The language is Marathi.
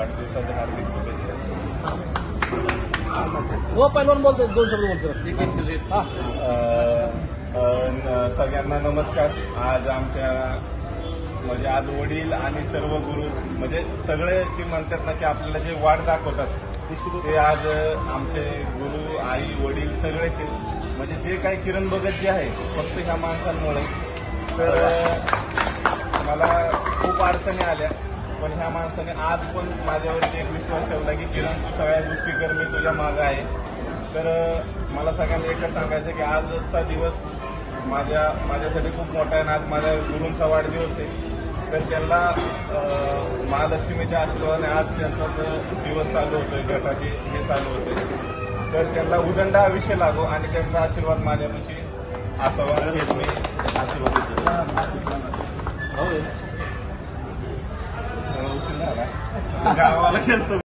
वाढदिवसाच्या हार्दिक शुभेच्छा. हो पहिलवान बोलतोय, 2 शब्द बोलतो. सगळ्यांना नमस्कार. आज आमच्या म्हणजे आज वडील आणि सर्व गुरु म्हणजे सगळे जे म्हणतात ना की आपल्याला जे वाट दाखवतात ते आज आमचे गुरु आई वडील सगळेचे म्हणजे जे काही किरण भगत जे आहे फक्त ह्या माणसांमुळे. तर मला खूप अडचणी आल्या पण ह्या माणसाने आज पण माझ्यावरती एक विश्वास ठेवला की किरण तू सगळ्या गोष्टी कर, मी तुझ्या मागं आहे. तर मला सगळ्यांना एकच सांगायचं की आजचा दिवस माझ्यासाठी खूप मोठा आहे आणि आज माझ्या गुरूंचा वाढदिवस आहे. तर त्यांना महालक्ष्मीच्या आशीर्वादाने आज त्यांचा जो दिवस चालू होतोय गटाचे हे चालू होते तर त्यांना उदंड आयुष्य लागो आणि त्यांचा आशीर्वाद माझ्यापाशी असावा हेच मी आशीर्वाद देतो. उशीर झाला गावाला गेलतो.